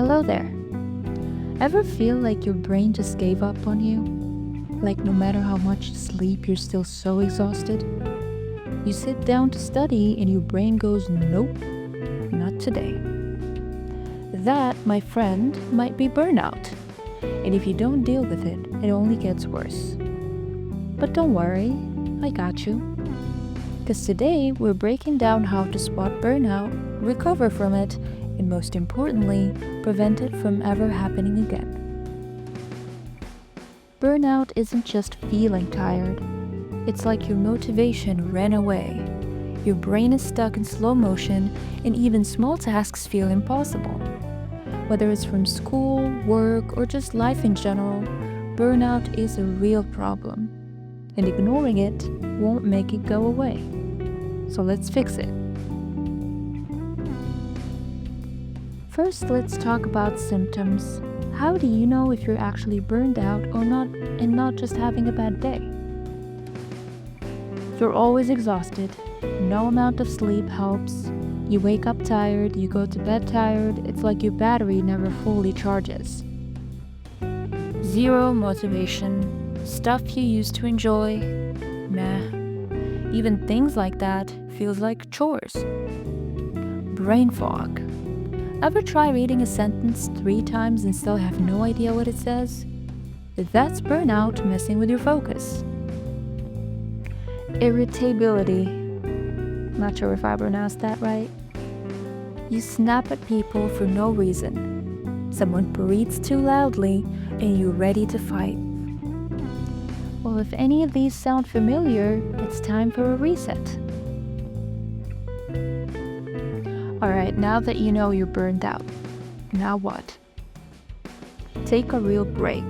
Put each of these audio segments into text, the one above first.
Hello there. Ever feel like your brain just gave up on you? Like no matter how much you sleep, you're still so exhausted? You sit down to study and your brain goes, nope, not today. That, my friend, might be burnout. And if you don't deal with it, it only gets worse. But don't worry, I got you. Because today we're breaking down how to spot burnout, recover from it, and most importantly, prevent it from ever happening again. Burnout isn't just feeling tired. It's like your motivation ran away. Your brain is stuck in slow motion, and even small tasks feel impossible. Whether it's from school, work, or just life in general, burnout is a real problem. And ignoring it won't make it go away. So let's fix it. First, let's talk about symptoms. How do you know if you're actually burned out or not, and not just having a bad day? You're always exhausted. No amount of sleep helps. You wake up tired, you go to bed tired. It's like your battery never fully charges. Zero motivation. Stuff you used to enjoy, meh. Even things like that feels like chores. Brain fog. Ever try reading a sentence 3 times and still have no idea what it says? That's burnout messing with your focus. Irritability. Not sure if I pronounced that right. You snap at people for no reason. Someone breathes too loudly and you're ready to fight. Well, if any of these sound familiar, it's time for a reset. Alright, now that you know you're burned out, now what? Take a real break.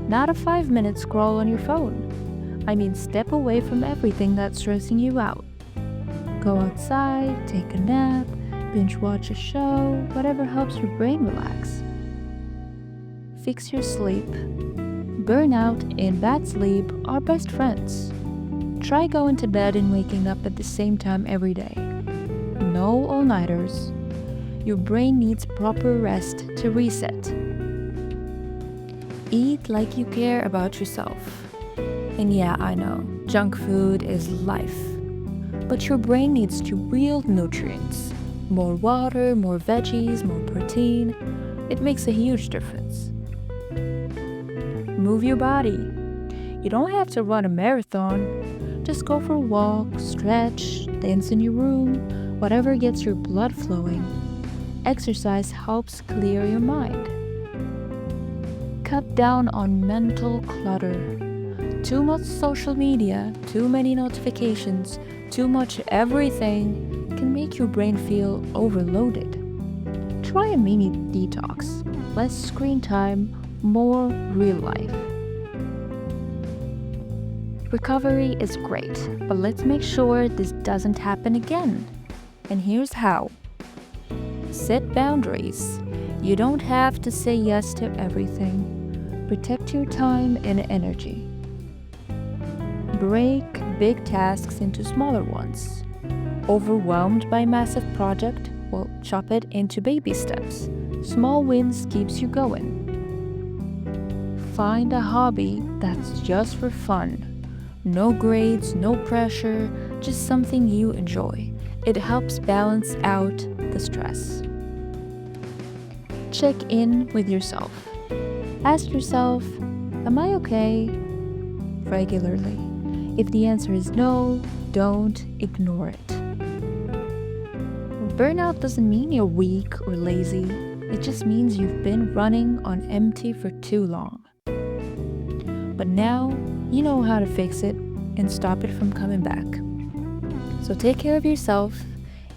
Not a 5-minute scroll on your phone. I mean, step away from everything that's stressing you out. Go outside, take a nap, binge watch a show, whatever helps your brain relax. Fix your sleep. Burnout and bad sleep are best friends. Try going to bed and waking up at the same time every day. No all-nighters. Your brain needs proper rest to reset. Eat like you care about yourself. And yeah, I know, junk food is life. But your brain needs real nutrients. More water, more veggies, more protein. It makes a huge difference. Move your body. You don't have to run a marathon. Just go for a walk, stretch, dance in your room, whatever gets your blood flowing. Exercise helps clear your mind. Cut down on mental clutter. Too much social media, too many notifications, too much everything can make your brain feel overloaded. Try a mini detox. Less screen time, more real life. Recovery is great, but let's make sure this doesn't happen again. And here's how. Set boundaries. You don't have to say yes to everything. Protect your time and energy. Break big tasks into smaller ones. Overwhelmed by a massive project? Well, chop it into baby steps. Small wins keeps you going. Find a hobby that's just for fun. No grades, no pressure, just something you enjoy. It helps balance out the stress. Check in with yourself. Ask yourself, am I okay? Regularly. If the answer is no, don't ignore it. Burnout doesn't mean you're weak or lazy. It just means you've been running on empty for too long. But now, you know how to fix it and stop it from coming back. So take care of yourself,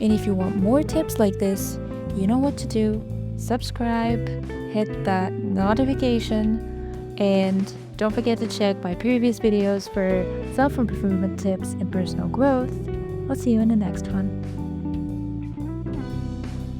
and if you want more tips like this, you know what to do. Subscribe, hit that notification, and don't forget to check my previous videos for self-improvement tips and personal growth. I'll see you in the next one.